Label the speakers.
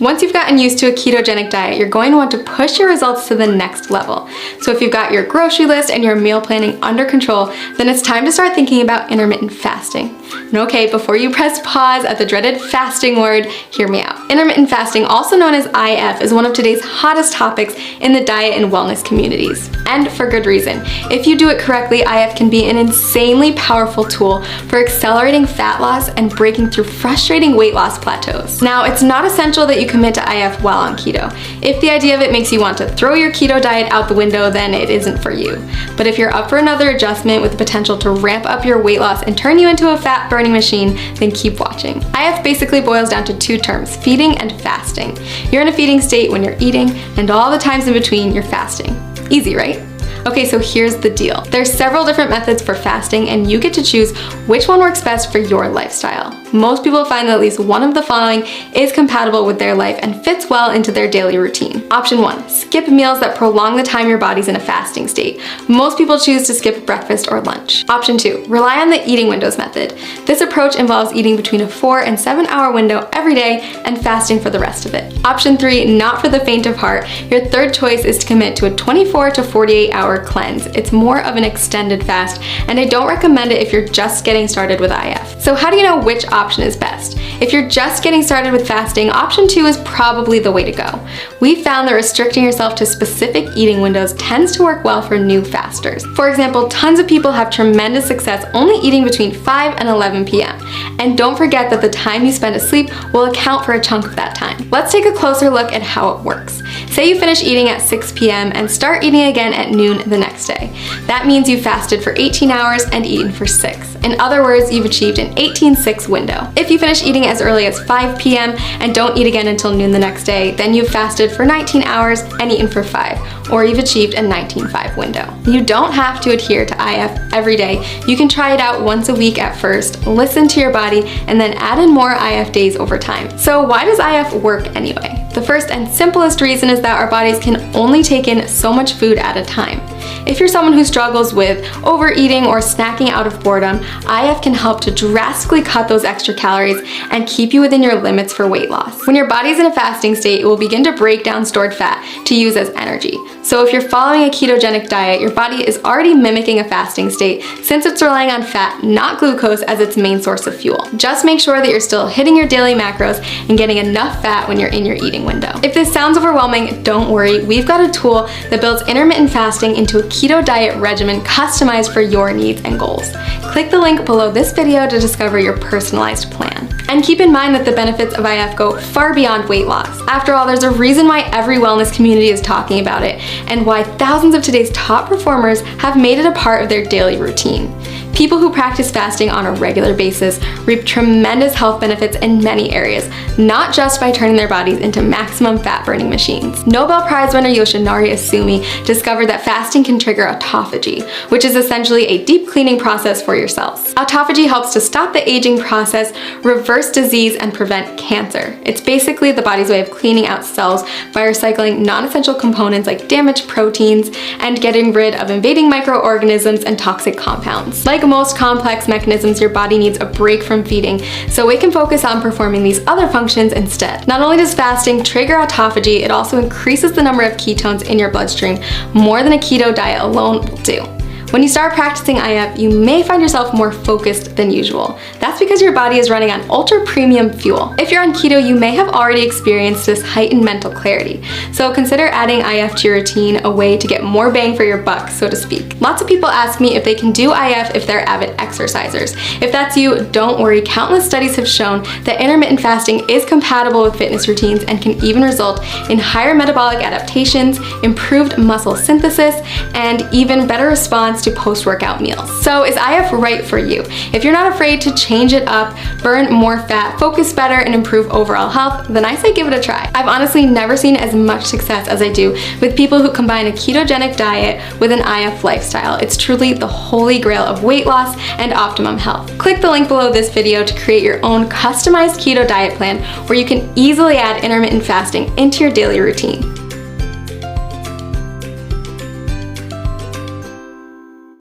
Speaker 1: Once you've gotten used to a ketogenic diet, you're going to want to push your results to the next level. So if you've got your grocery list and your meal planning under control, then it's time to start thinking about intermittent fasting. And okay, before you press pause at the dreaded fasting word, hear me out. Intermittent fasting, also known as IF, is one of today's hottest topics in the diet and wellness communities. And for good reason. If you do it correctly, IF can be an insanely powerful tool for accelerating fat loss and breaking through frustrating weight loss plateaus. Now, it's not essential that you commit to IF while on keto. If the idea of it makes you want to throw your keto diet out the window, then it isn't for you. But if you're up for another adjustment with the potential to ramp up your weight loss and turn you into a fat burning machine, then keep watching. IF basically boils down to two terms: feeding and fasting. You're in a feeding state when you're eating, and all the times in between you're fasting. Easy, right? Okay, so here's the deal. There's several different methods for fasting, and you get to choose which one works best for your lifestyle. Most people find that at least one of the following is compatible with their life and fits well into their daily routine. Option 1, skip meals that prolong the time your body's in a fasting state. Most people choose to skip breakfast or lunch. Option 2, rely on the eating windows method. This approach involves eating between a 4 and 7 hour window every day and fasting for the rest of it. Option 3, not for the faint of heart. Your third choice is to commit to a 24 to 48 hour cleanse. It's more of an extended fast, and I don't recommend it if you're just getting started with IF. So how do you know which option is best? If you're just getting started with fasting, option 2 is probably the way to go. We found that restricting yourself to specific eating windows tends to work well for new fasters. For example, tons of people have tremendous success only eating between 5 and 11 p.m. And don't forget that the time you spend asleep will account for a chunk of that time. Let's take a closer look at how it works. Say you finish eating at 6 p.m. and start eating again at noon the next day. That means you fasted for 18 hours and eaten for 6. In other words, you've achieved an 18-6 window. If you finish eating as early as 5 p.m. and don't eat again until noon the next day, then you've fasted for 19 hours and eaten for 5, or you've achieved a 19-5 window. You don't have to adhere to IF every day. You can try it out once a week at first, listen to your body, and then add in more IF days over time. So why does IF work anyway? The first and simplest reason is that our bodies can only take in so much food at a time. If you're someone who struggles with overeating or snacking out of boredom, IF can help to drastically cut those extra calories and keep you within your limits for weight loss. When your body's in a fasting state, it will begin to break down stored fat to use as energy. So if you're following a ketogenic diet, your body is already mimicking a fasting state since it's relying on fat, not glucose, as its main source of fuel. Just make sure that you're still hitting your daily macros and getting enough fat when you're in your eating window. If this sounds overwhelming, don't worry. We've got a tool that builds intermittent fasting into a keto diet regimen customized for your needs and goals. Click the link below this video to discover your personalized plan. And keep in mind that the benefits of IF go far beyond weight loss. After all, there's a reason why every wellness community is talking about it, and why thousands of today's top performers have made it a part of their daily routine. People who practice fasting on a regular basis reap tremendous health benefits in many areas, not just by turning their bodies into maximum fat-burning machines. Nobel Prize winner Yoshinari Asumi discovered that fasting can trigger autophagy, which is essentially a deep cleaning process for your cells. Autophagy helps to stop the aging process, reverse disease, and prevent cancer. It's basically the body's way of cleaning out cells by recycling non-essential components like damaged proteins and getting rid of invading microorganisms and toxic compounds. Like most complex mechanisms, your body needs a break from feeding, so it can focus on performing these other functions instead. Not only does fasting trigger autophagy, it also increases the number of ketones in your bloodstream more than a keto diet alone will do. When you start practicing IF, you may find yourself more focused than usual. That's because your body is running on ultra premium fuel. If you're on keto, you may have already experienced this heightened mental clarity. So consider adding IF to your routine, a way to get more bang for your buck, so to speak. Lots of people ask me if they can do IF if they're avid exercisers. If that's you, don't worry. Countless studies have shown that intermittent fasting is compatible with fitness routines and can even result in higher metabolic adaptations, improved muscle synthesis, and even better response to post-workout meals. So is IF right for you? If you're not afraid to change it up, burn more fat, focus better, and improve overall health, then I say give it a try. I've honestly never seen as much success as I do with people who combine a ketogenic diet with an IF lifestyle. It's truly the holy grail of weight loss and optimum health. Click the link below this video to create your own customized keto diet plan where you can easily add intermittent fasting into your daily routine.